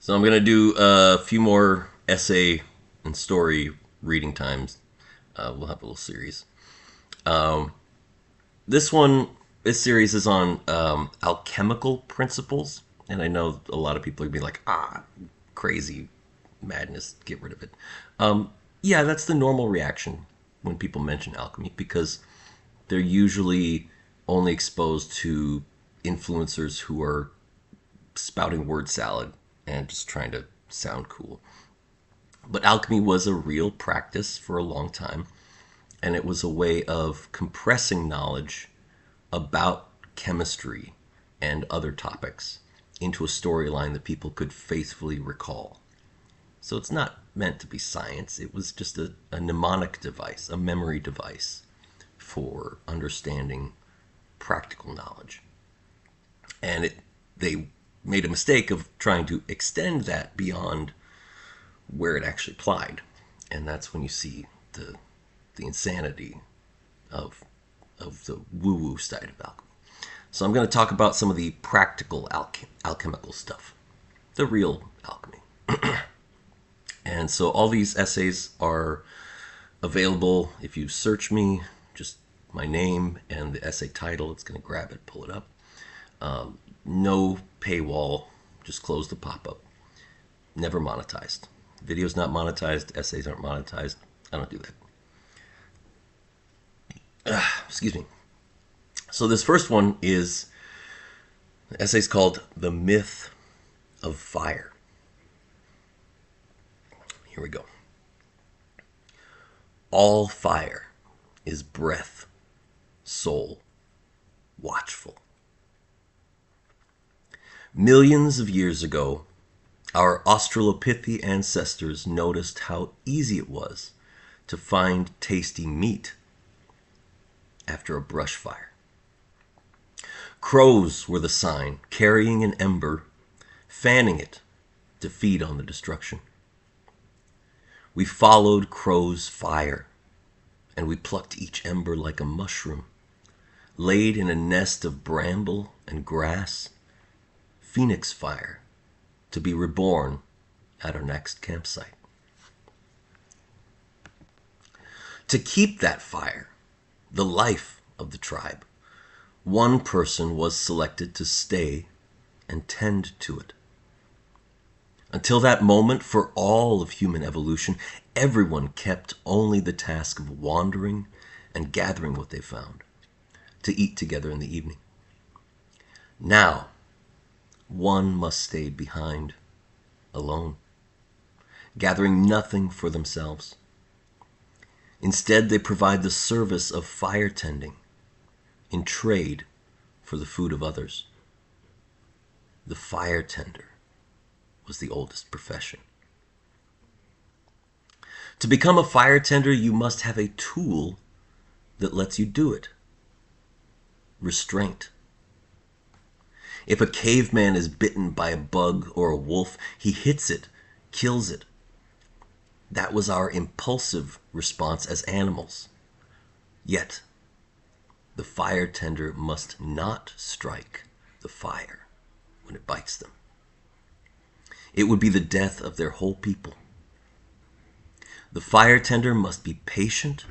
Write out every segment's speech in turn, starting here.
So I'm going to do a few more essay and story reading times. We'll have a little series. Um, this one, this series is on alchemical principles. And I know a lot of people are going to be like, crazy madness, get rid of it. Yeah, that's the normal reaction when people mention alchemy because they're usually only exposed to influencers who are spouting word salad and just trying to sound cool. But alchemy was a real practice for a long time, and it was a way of compressing knowledge about chemistry and other topics into a storyline that people could faithfully recall. So it's not meant to be science, it was just a mnemonic device, a memory device for understanding practical knowledge. And they made a mistake of trying to extend that beyond where it actually applied. And that's when you see the insanity of the woo woo side of alchemy. So I'm going to talk about some of the practical alchemical stuff, the real alchemy. And so all these essays are available if you search me, just my name and the essay title. It's going to grab it, pull it up. No paywall, just close the pop-up. Never monetized. Video's not monetized, essays aren't monetized. I don't do that. Excuse me. So this first one is, the essay's called The Myth of Fire. Here we go. All fire is breath, soul, watchful. Millions of years ago, our Australopithecine ancestors noticed how easy it was to find tasty meat after a brush fire. Crows were the sign, carrying an ember, fanning it to feed on the destruction. We followed crow's fire, and we plucked each ember like a mushroom, laid in a nest of bramble and grass, phoenix fire, to be reborn at our next campsite. To keep that fire, the life of the tribe, one person was selected to stay and tend to it. Until that moment, for all of human evolution, everyone kept only the task of wandering and gathering what they found, to eat together in the evening. Now, one must stay behind, alone, gathering nothing for themselves. Instead, they provide the service of fire tending in trade for the food of others. The fire tender was the oldest profession. To become a fire tender, you must have a tool that lets you do it. Restraint. If a caveman is bitten by a bug or a wolf, he hits it, kills it. That was our impulsive response as animals. Yet, the fire tender must not strike the fire when it bites them. It would be the death of their whole people. The fire tender must be patient,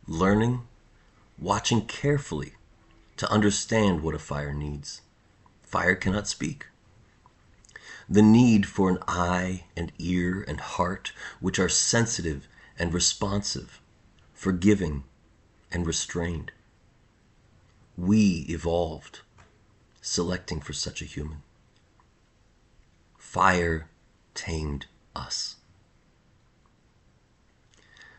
learning, watching carefully to understand what a fire needs. Fire cannot speak. The need for an eye and ear and heart which are sensitive and responsive, forgiving and restrained. We evolved, selecting for such a human. Fire tamed us.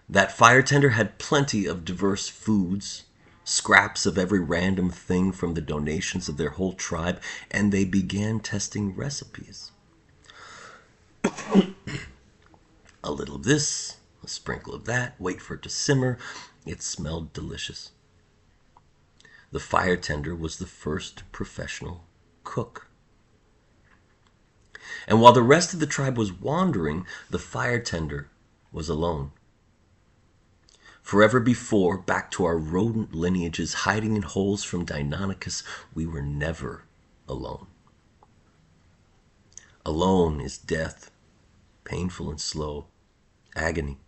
That fire tender had plenty of diverse foods, scraps of every random thing from the donations of their whole tribe, and they began testing recipes. A little of this, a sprinkle of that, wait for it to simmer. It smelled delicious. The fire tender was the first professional cook. And while the rest of the tribe was wandering, the fire tender was alone. Forever before, back to our rodent lineages hiding in holes from Deinonychus, we were never alone. Alone is death, painful and slow, agony.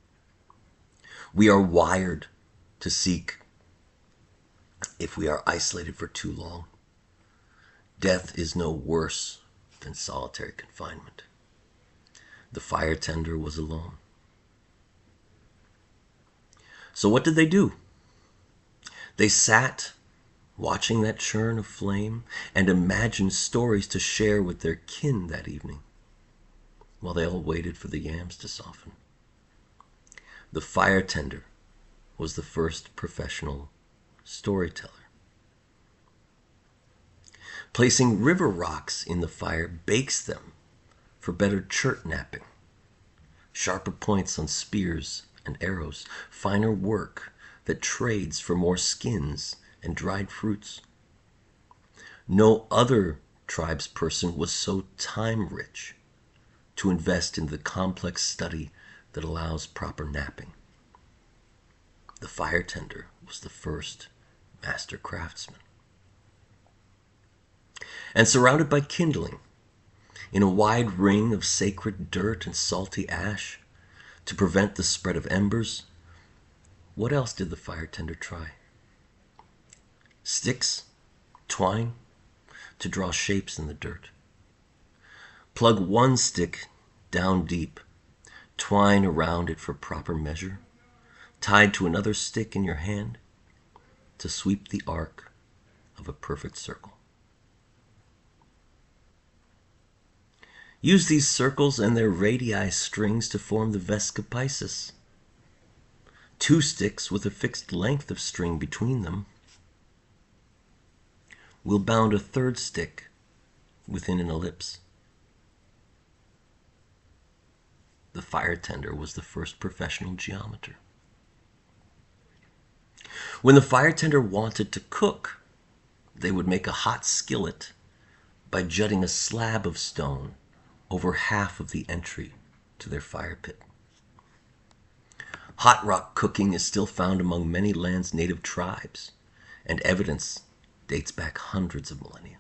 We are wired to seek if we are isolated for too long. Death is no worse than solitary confinement. The fire tender was alone. So what did they do? They sat watching that churn of flame and imagined stories to share with their kin that evening, while they all waited for the yams to soften. The fire tender was the first professional storyteller. Placing river rocks in the fire bakes them for better chert napping. Sharper points on spears and arrows, finer work that trades for more skins and dried fruits. No other tribesperson was so time-rich to invest in the complex study that allows proper napping. The fire tender was the first master craftsman. And surrounded by kindling, in a wide ring of sacred dirt and salty ash, to prevent the spread of embers, what else did the fire tender try? Sticks, twine, to draw shapes in the dirt. Plug one stick down deep, twine around it for proper measure, tied to another stick in your hand, to sweep the arc of a perfect circle. Use these circles and their radii strings to form the vescopisis. 2 sticks with a fixed length of string between them will bound a 3rd stick within an ellipse. The fire tender was the first professional geometer. When the fire tender wanted to cook, they would make a hot skillet by jutting a slab of stone over half of the entry to their fire pit. Hot rock cooking is still found among many lands' native tribes, and evidence dates back hundreds of millennia.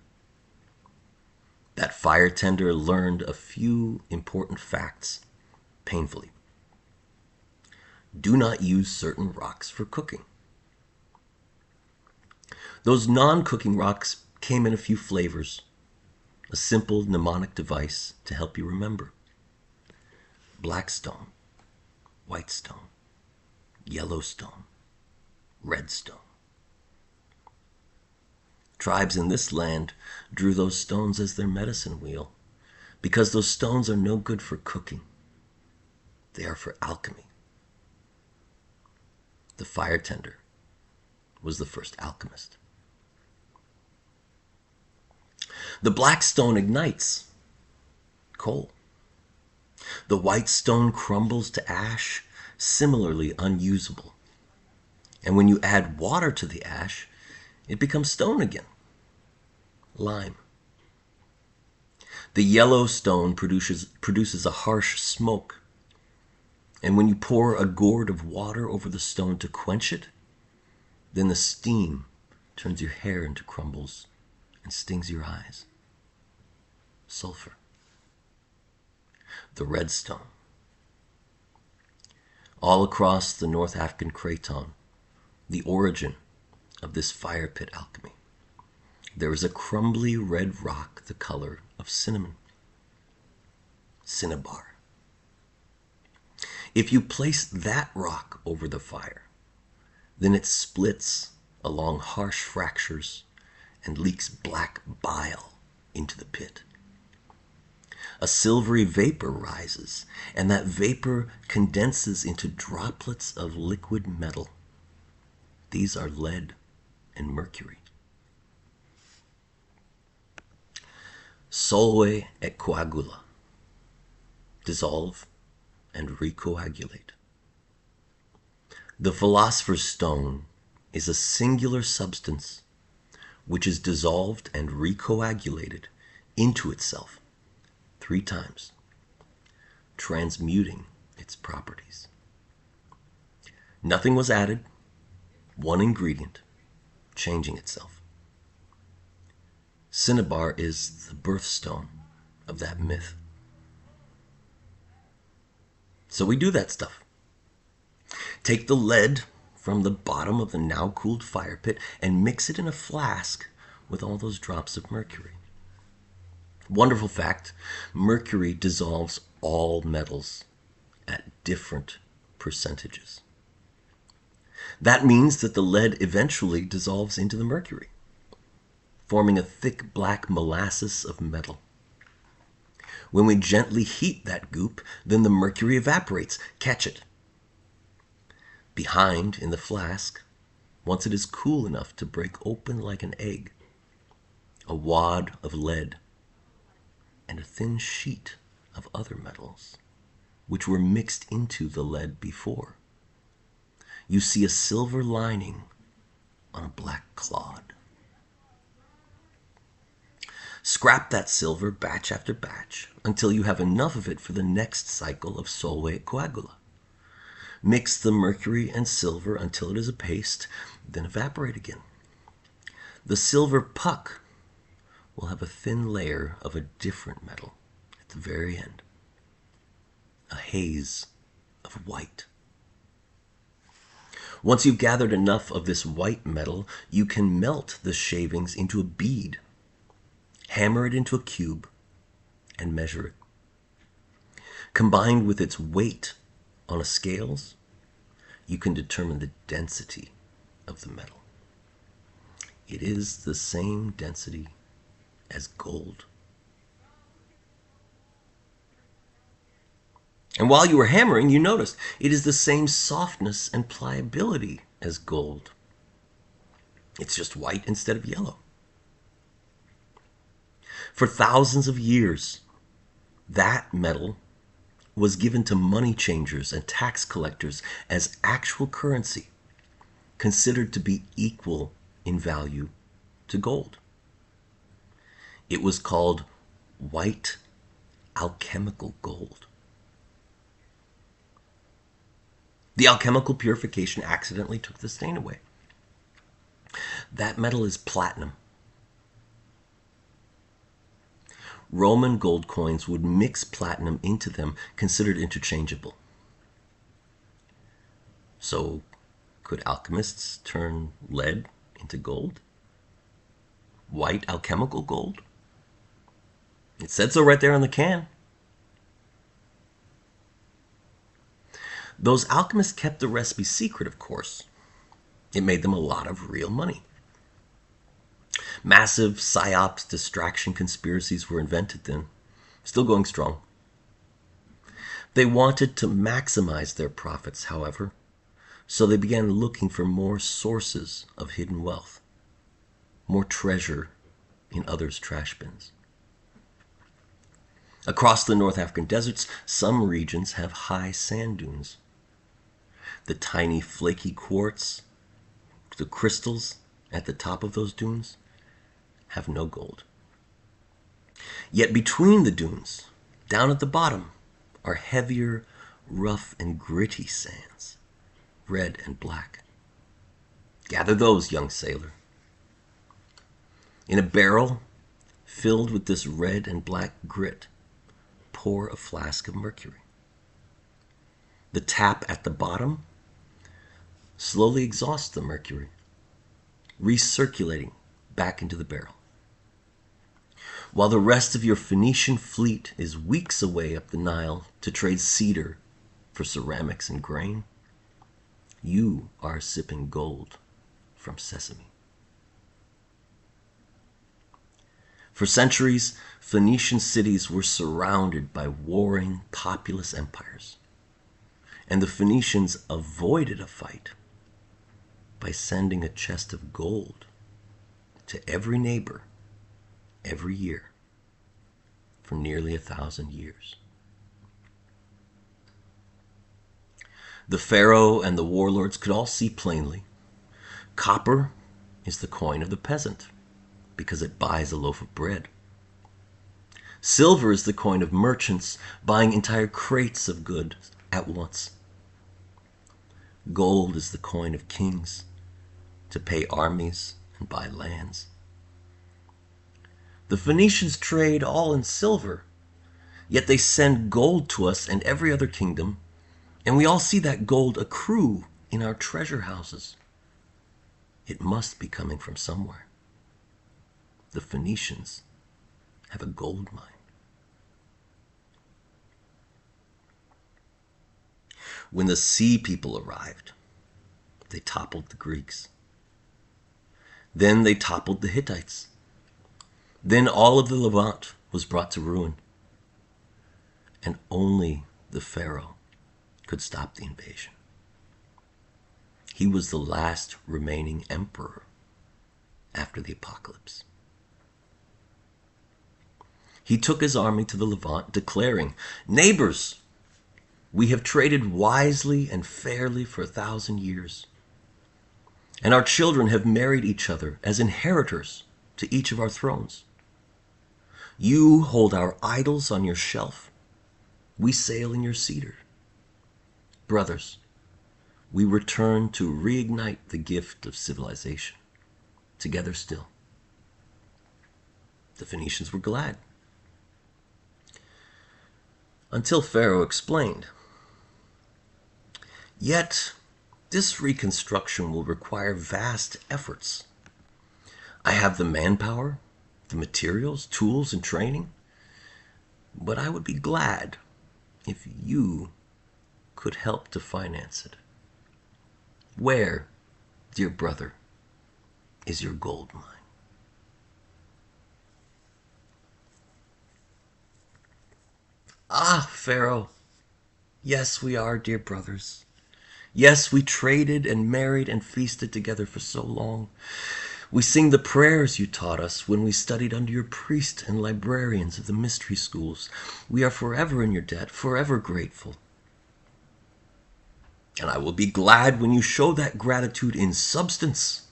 That fire tender learned a few important facts painfully. Do not use certain rocks for cooking. Those non-cooking rocks came in a few flavors, a simple mnemonic device to help you remember. Black stone, white stone, yellow stone, red stone. Tribes in this land drew those stones as their medicine wheel because those stones are no good for cooking. They are for alchemy. The fire tender was the first alchemist. The black stone ignites coal. The white stone crumbles to ash, similarly unusable. And when you add water to the ash, it becomes stone again. Lime. The yellow stone produces a harsh smoke. And when you pour a gourd of water over the stone to quench it, then the steam turns your hair into crumbles and stings your eyes. Sulfur. The red stone. All across the North African craton, the origin of this fire pit alchemy, there is a crumbly red rock the color of cinnamon. Cinnabar. If you place that rock over the fire, then it splits along harsh fractures and leaks black bile into the pit. A silvery vapor rises, and that vapor condenses into droplets of liquid metal. These are lead and mercury. Solve et coagula. Dissolve and recoagulate. The philosopher's stone is a singular substance which is dissolved and recoagulated into itself 3 times, transmuting its properties. Nothing was added, one ingredient, changing itself. Cinnabar is the birthstone of that myth. So we do that stuff. Take the lead from the bottom of the now cooled fire pit and mix it in a flask with all those drops of mercury. Wonderful fact, mercury dissolves all metals at different percentages. That means that the lead eventually dissolves into the mercury, forming a thick black molasses of metal. When we gently heat that goop, then the mercury evaporates. Catch it. Behind in the flask, once it is cool enough to break open like an egg, a wad of lead and a thin sheet of other metals, which were mixed into the lead before. You see a silver lining on a black clod. Scrap that silver batch after batch until you have enough of it for the next cycle of solvate coagula. Mix the mercury and silver until it is a paste, then evaporate again. The silver puck will have a thin layer of a different metal at the very end, a haze of white. Once you've gathered enough of this white metal, you can melt the shavings into a bead, hammer it into a cube, and measure it. Combined with its weight on a scales, you can determine the density of the metal. It is the same density as gold. And while you were hammering, you noticed it is the same softness and pliability as gold. It's just white instead of yellow. For thousands of years, that metal was given to money changers and tax collectors as actual currency, considered to be equal in value to gold. It was called white alchemical gold. The alchemical purification accidentally took the stain away. That metal is platinum. Roman gold coins would mix platinum into them, considered interchangeable. So, could alchemists turn lead into gold? White alchemical gold? It said so right there on the can. Those alchemists kept the recipe secret, of course. It made them a lot of real money. Massive psyops distraction conspiracies were invented then, still going strong. They wanted to maximize their profits, however, so they began looking for more sources of hidden wealth, more treasure in others' trash bins. Across the North African deserts, some regions have high sand dunes. The tiny flaky quartz, the crystals at the top of those dunes, have no gold. Yet between the dunes, down at the bottom, are heavier, rough and gritty sands, red and black. Gather those, young sailor. In a barrel filled with this red and black grit, pour a flask of mercury. The tap at the bottom slowly exhausts the mercury, recirculating back into the barrel. While the rest of your Phoenician fleet is weeks away up the Nile to trade cedar for ceramics and grain, you are sipping gold from sesame. For centuries, Phoenician cities were surrounded by warring populous empires, and the Phoenicians avoided a fight by sending a chest of gold to every neighbor every year for nearly 1,000 years. The pharaoh and the warlords could all see plainly. Copper is the coin of the peasant because it buys a loaf of bread. Silver is the coin of merchants buying entire crates of goods at once. Gold is the coin of kings to pay armies and buy lands. The Phoenicians trade all in silver, yet they send gold to us and every other kingdom And we all see that gold accrue in our treasure houses. It must be coming from somewhere. The Phoenicians have a gold mine. When the sea people arrived, they toppled the Greeks. Then they toppled the Hittites. Then all of the Levant was brought to ruin. And only the Pharaoh could stop the invasion. He was the last remaining emperor after the apocalypse. He took his army to the Levant, declaring, "Neighbors, we have traded wisely and fairly for 1,000 years. And our children have married each other as inheritors to each of our thrones. You hold our idols on your shelf. We sail in your cedar. Brothers, we return to reignite the gift of civilization, together still." The Phoenicians were glad. Until Pharaoh explained, "Yet, this reconstruction will require vast efforts. I have the manpower, the materials, tools, and training, but I would be glad if you could help to finance it. Where, dear brother, is your gold mine?" "Ah, Pharaoh, yes, we are dear brothers. Yes, we traded and married and feasted together for so long. We sing the prayers you taught us when we studied under your priests and librarians of the mystery schools. We are forever in your debt, forever grateful. And I will be glad when you show that gratitude in substance.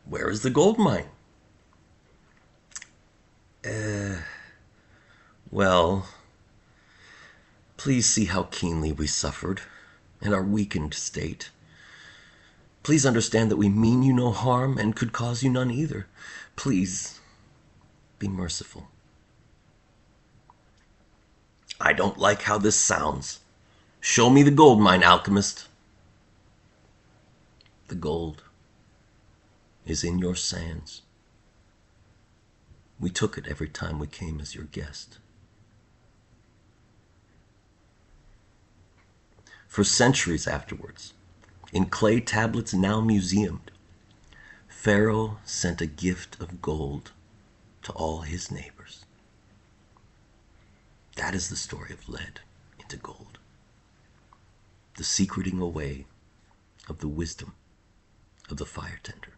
Where is the gold mine?" Well, please see how keenly we suffered in our weakened state. Please understand that we mean you no harm and could cause you none either. Please be merciful." "I don't like how this sounds. Show me the gold mine, alchemist." "The gold is in your sands. We took it every time we came as your guest." For centuries afterwards, in clay tablets now museumed, Pharaoh sent a gift of gold to all his neighbors. That is the story of lead into gold, the secreting away of the wisdom of the fire tender.